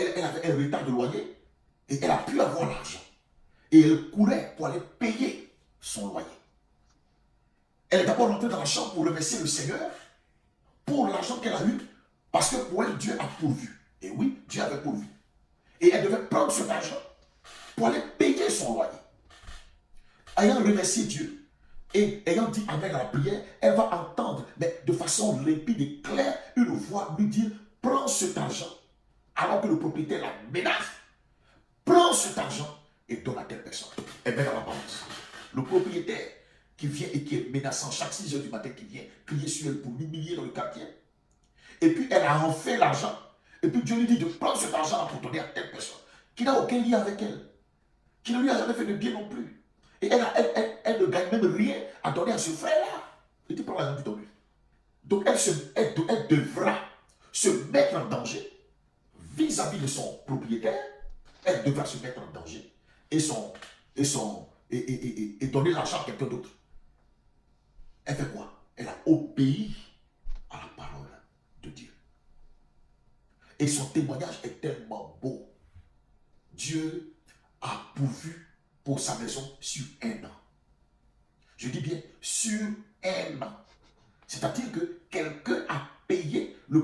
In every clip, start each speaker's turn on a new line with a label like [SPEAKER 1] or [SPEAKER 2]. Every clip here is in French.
[SPEAKER 1] elle avait un retard de loyer et elle a pu avoir l'argent. Et elle courait pour aller payer son loyer. Elle est d'abord rentrée dans la chambre pour remercier le Seigneur pour l'argent qu'elle a eu, parce que pour elle, Dieu a pourvu. Et oui, Dieu avait pourvu. Et elle devait prendre cet argent pour aller payer son loyer. Ayant remercié Dieu et ayant dit avec la prière, elle va entendre, mais de façon limpide et claire, une voix lui dire, prends cet argent, alors que le propriétaire la menace. Prends cet argent et donne à telle personne. Et met dans la balance. Le propriétaire qui vient et qui est menaçant chaque 6 heures du matin, qui vient crier sur elle pour l'humilier dans le quartier. Et puis elle a enfin l'argent. Et puis Dieu lui dit de prendre cet argent pour donner à telle personne qui n'a aucun lien avec elle, qui ne lui a jamais fait de bien non plus. Et elle ne gagne même rien à donner à ce frère-là. Il dit prends l'argent du donne. Donc elle devra se mettre en danger vis-à-vis de son propriétaire. Elle devra se mettre en danger et donner l'argent à quelqu'un d'autre. Elle fait quoi? Elle a obéi à la parole de Dieu. Et son témoignage est tellement beau. Dieu a pourvu pour sa maison sur 1 an. Je dis bien sur 1 an. C'est-à-dire que quelqu'un a payé, le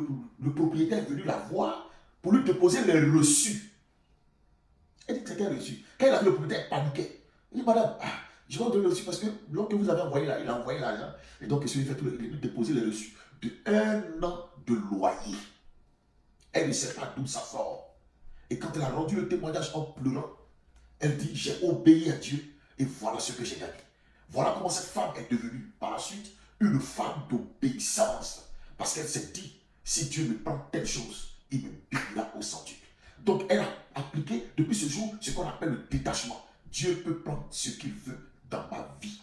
[SPEAKER 1] propriétaire est venu la voir pour lui déposer les reçus. Elle dit que c'était un reçu. Quand il a vu le propriétaire, paniquait. Il dit, madame, je vais vous donner le reçu parce que l'homme que vous avez envoyé là, il a envoyé l'argent. Et donc, il est venu déposer les reçus de 1 an de loyer. Elle ne sait pas d'où ça sort. Et quand elle a rendu le témoignage en pleurant, elle dit, j'ai obéi à Dieu et voilà ce que j'ai gagné. Voilà comment cette femme est devenue par la suite une femme d'obéissance. Parce qu'elle s'est dit, si Dieu me prend telle chose, il me bénira au centuple. Donc elle a appliqué depuis ce jour ce qu'on appelle le détachement. Dieu peut prendre ce qu'il veut dans ma vie.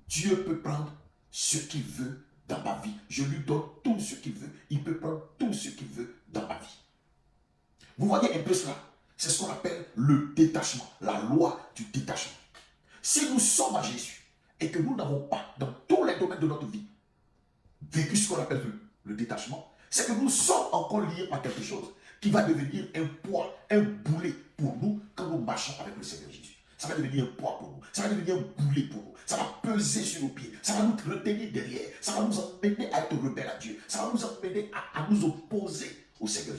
[SPEAKER 1] Dieu peut prendre ce qu'il veut dans ma vie. Je lui donne tout ce qu'il veut. Il peut prendre tout ce qu'il veut dans ma vie. Vous voyez un peu cela? C'est ce qu'on appelle le détachement, la loi du détachement. Si nous sommes à Jésus et que nous n'avons pas, dans tous les domaines de notre vie, vécu ce qu'on appelle le détachement, c'est que nous sommes encore liés par quelque chose qui va devenir un poids, un boulet pour nous quand nous marchons avec le Seigneur Jésus. Ça va devenir un poids pour nous, ça va devenir un boulet pour nous, ça va peser sur nos pieds, ça va nous retenir derrière, ça va nous emmener à être rebelles à Dieu, ça va nous emmener à nous opposer au Seigneur.